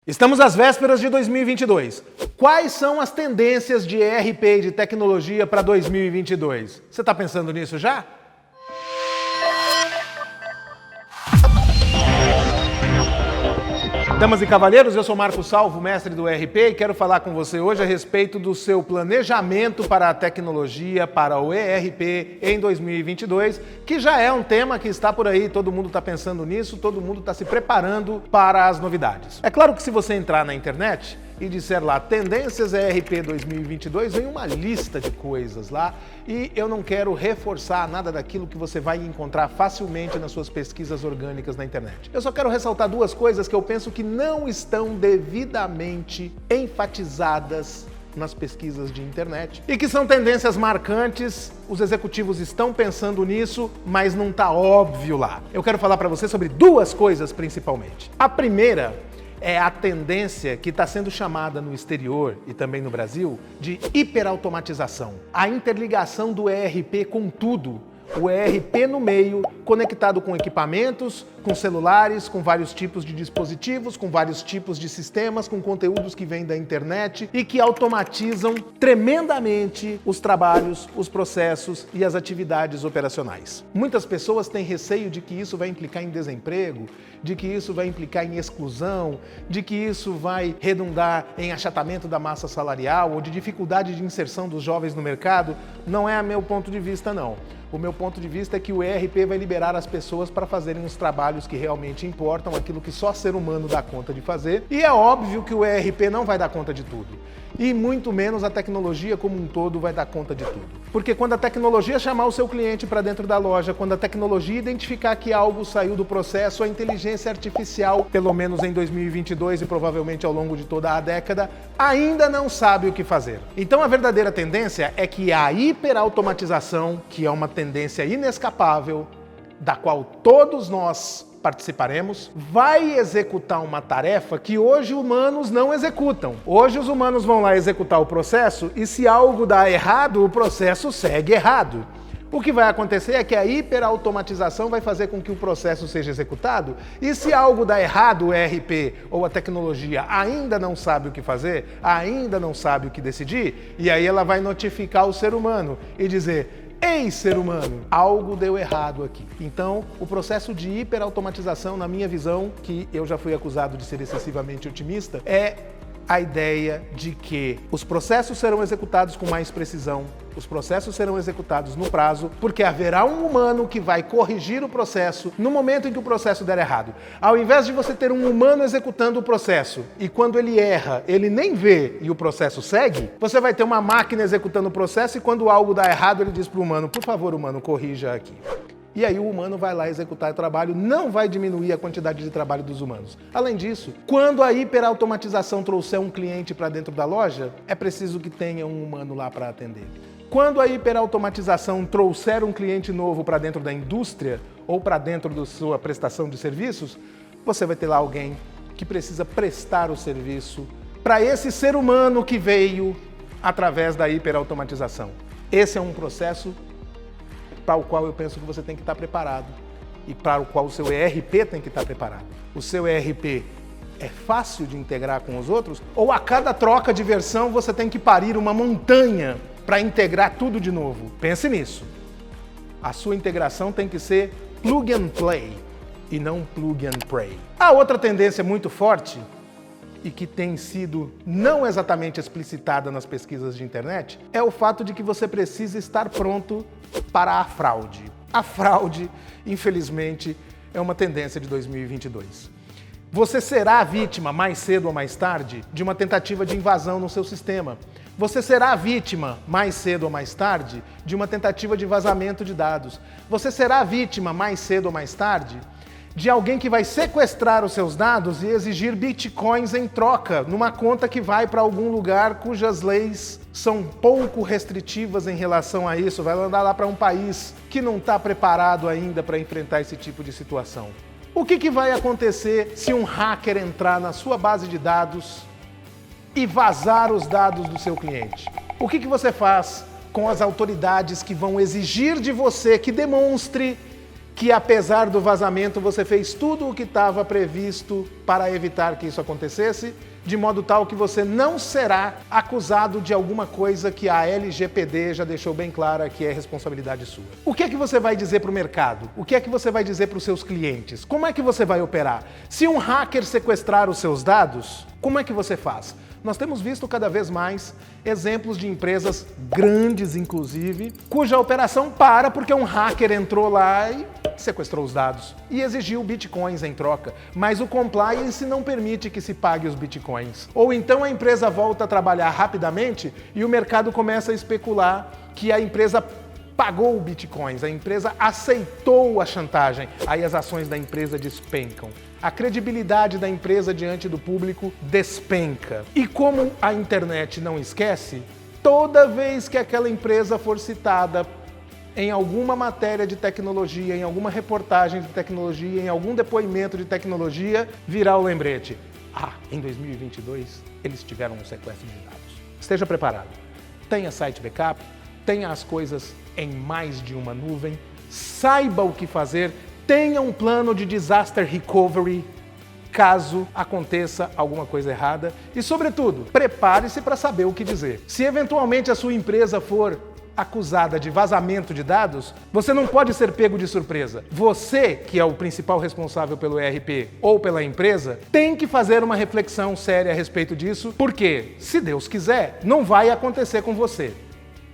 Estamos às vésperas de 2022. Quais são as tendências de ERP e de tecnologia para 2022? Você está pensando nisso já? Damas e cavalheiros, eu sou Marco Salvo, mestre do ERP, e quero falar com você hoje a respeito do seu planejamento para a tecnologia, para o ERP em 2022, que já é um tema que está por aí, todo mundo está pensando nisso, todo mundo está se preparando para as novidades. É claro que se você entrar na internet e disser lá tendências ERP 2022, vem uma lista de coisas lá e eu não quero reforçar nada daquilo que você vai encontrar facilmente nas suas pesquisas orgânicas na internet. Eu só quero ressaltar duas coisas que eu penso que não estão devidamente enfatizadas nas pesquisas de internet e que são tendências marcantes. Os executivos estão pensando nisso, mas não está óbvio lá. Eu quero falar para você sobre duas coisas principalmente. A primeira é a tendência que está sendo chamada no exterior e também no Brasil de hiperautomatização. A interligação do ERP com tudo. O ERP no meio, conectado com equipamentos, com celulares, com vários tipos de dispositivos, com vários tipos de sistemas, com conteúdos que vêm da internet e que automatizam tremendamente os trabalhos, os processos e as atividades operacionais. Muitas pessoas têm receio de que isso vai implicar em desemprego, de que isso vai implicar em exclusão, de que isso vai redundar em achatamento da massa salarial ou de dificuldade de inserção dos jovens no mercado. Não é meu ponto de vista, não. O meu ponto de vista é que o ERP vai liberar as pessoas para fazerem os trabalhos que realmente importam, aquilo que só ser humano dá conta de fazer. E é óbvio que o ERP não vai dar conta de tudo. E muito menos a tecnologia como um todo vai dar conta de tudo. Porque quando a tecnologia chamar o seu cliente para dentro da loja, quando a tecnologia identificar que algo saiu do processo, a inteligência artificial, pelo menos em 2022 e provavelmente ao longo de toda a década, ainda não sabe o que fazer. Então a verdadeira tendência é que a hiperautomatização, que é uma tendência inescapável, da qual todos nós participaremos, vai executar uma tarefa que hoje humanos não executam. Hoje os humanos vão lá executar o processo e se algo dá errado, o processo segue errado. O que vai acontecer é que a hiperautomatização vai fazer com que o processo seja executado e se algo dá errado, o ERP ou a tecnologia ainda não sabe o que fazer, ainda não sabe o que decidir, e aí ela vai notificar o ser humano e dizer: ei, ser humano, algo deu errado aqui. Então, o processo de hiperautomatização, na minha visão, que eu já fui acusado de ser excessivamente otimista, é a ideia de que os processos serão executados com mais precisão, os processos serão executados no prazo, porque haverá um humano que vai corrigir o processo no momento em que o processo der errado. Ao invés de você ter um humano executando o processo e quando ele erra, ele nem vê e o processo segue, você vai ter uma máquina executando o processo e quando algo dá errado, ele diz para o humano: por favor, humano, corrija aqui. E aí o humano vai lá executar o trabalho, não vai diminuir a quantidade de trabalho dos humanos. Além disso, quando a hiperautomatização trouxer um cliente para dentro da loja, é preciso que tenha um humano lá para atender. Quando a hiperautomatização trouxer um cliente novo para dentro da indústria ou para dentro da sua prestação de serviços, você vai ter lá alguém que precisa prestar o serviço para esse ser humano que veio através da hiperautomatização. Esse é um processo para o qual eu penso que você tem que estar preparado e para o qual o seu ERP tem que estar preparado. O seu ERP é fácil de integrar com os outros ou a cada troca de versão você tem que parir uma montanha para integrar tudo de novo? Pense nisso. A sua integração tem que ser plug and play e não plug and pray. A outra tendência muito forte e que tem sido não exatamente explicitada nas pesquisas de internet, é o fato de que você precisa estar pronto para a fraude. A fraude, infelizmente, é uma tendência de 2022. Você será vítima, mais cedo ou mais tarde, de uma tentativa de invasão no seu sistema. Você será vítima, mais cedo ou mais tarde, de uma tentativa de vazamento de dados. Você será vítima, mais cedo ou mais tarde, de alguém que vai sequestrar os seus dados e exigir bitcoins em troca, numa conta que vai para algum lugar cujas leis são pouco restritivas em relação a isso, vai mandar lá para um país que não está preparado ainda para enfrentar esse tipo de situação. O que vai acontecer se um hacker entrar na sua base de dados e vazar os dados do seu cliente? O que você faz com as autoridades que vão exigir de você que demonstre que apesar do vazamento você fez tudo o que estava previsto para evitar que isso acontecesse, de modo tal que você não será acusado de alguma coisa que a LGPD já deixou bem clara que é responsabilidade sua. O que é que você vai dizer para o mercado? O que é que você vai dizer para os seus clientes? Como é que você vai operar? Se um hacker sequestrar os seus dados, como é que você faz? Nós temos visto cada vez mais exemplos de empresas grandes, inclusive, cuja operação para porque um hacker entrou lá e sequestrou os dados e exigiu bitcoins em troca, mas o compliance não permite que se pague os bitcoins. Ou então a empresa volta a trabalhar rapidamente e o mercado começa a especular que a empresa pagou bitcoins, a empresa aceitou a chantagem, aí as ações da empresa despencam. A credibilidade da empresa diante do público despenca. E como a internet não esquece, toda vez que aquela empresa for citada em alguma matéria de tecnologia, em alguma reportagem de tecnologia, em algum depoimento de tecnologia, virá o lembrete. Em 2022 eles tiveram um sequestro de dados. Esteja preparado. Tenha site backup, tenha as coisas em mais de uma nuvem, saiba o que fazer, tenha um plano de disaster recovery caso aconteça alguma coisa errada e, sobretudo, prepare-se para saber o que dizer. Se eventualmente a sua empresa for acusada de vazamento de dados, você não pode ser pego de surpresa. Você, que é o principal responsável pelo ERP ou pela empresa, tem que fazer uma reflexão séria a respeito disso, porque, se Deus quiser, não vai acontecer com você.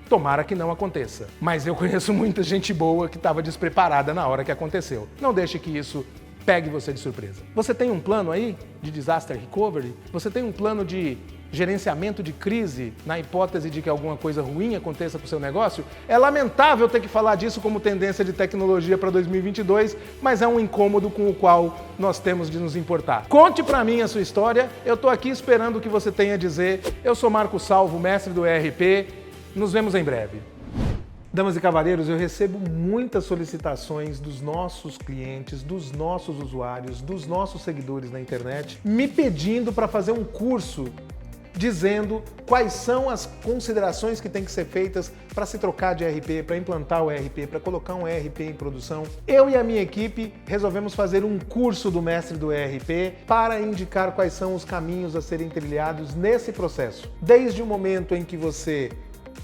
Tomara que não aconteça. Mas eu conheço muita gente boa que estava despreparada na hora que aconteceu. Não deixe que isso pegue você de surpresa. Você tem um plano aí de disaster recovery? Você tem um plano de gerenciamento de crise na hipótese de que alguma coisa ruim aconteça com o seu negócio? É lamentável ter que falar disso como tendência de tecnologia para 2022, mas é um incômodo com o qual nós temos de nos importar. Conte para mim a sua história, eu estou aqui esperando o que você tem a dizer. Eu sou Marco Salvo, mestre do ERP. Nos vemos em breve. Damas e cavalheiros, eu recebo muitas solicitações dos nossos clientes, dos nossos usuários, dos nossos seguidores na internet, me pedindo para fazer um curso dizendo quais são as considerações que têm que ser feitas para se trocar de ERP, para implantar o ERP, para colocar um ERP em produção. Eu e a minha equipe resolvemos fazer um curso do mestre do ERP para indicar quais são os caminhos a serem trilhados nesse processo. Desde o momento em que você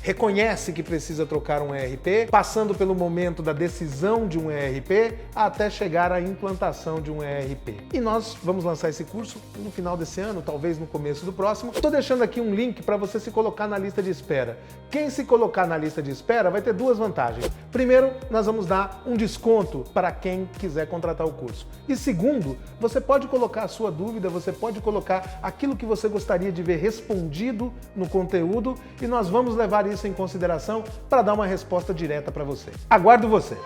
reconhece que precisa trocar um ERP, passando pelo momento da decisão de um ERP, até chegar à implantação de um ERP. E nós vamos lançar esse curso no final desse ano, talvez no começo do próximo. Estou deixando aqui um link para você se colocar na lista de espera. Quem se colocar na lista de espera vai ter duas vantagens. Primeiro, nós vamos dar um desconto para quem quiser contratar o curso. E segundo, você pode colocar a sua dúvida, você pode colocar aquilo que você gostaria de ver respondido no conteúdo e nós vamos levar isso em consideração para dar uma resposta direta para você. Aguardo você!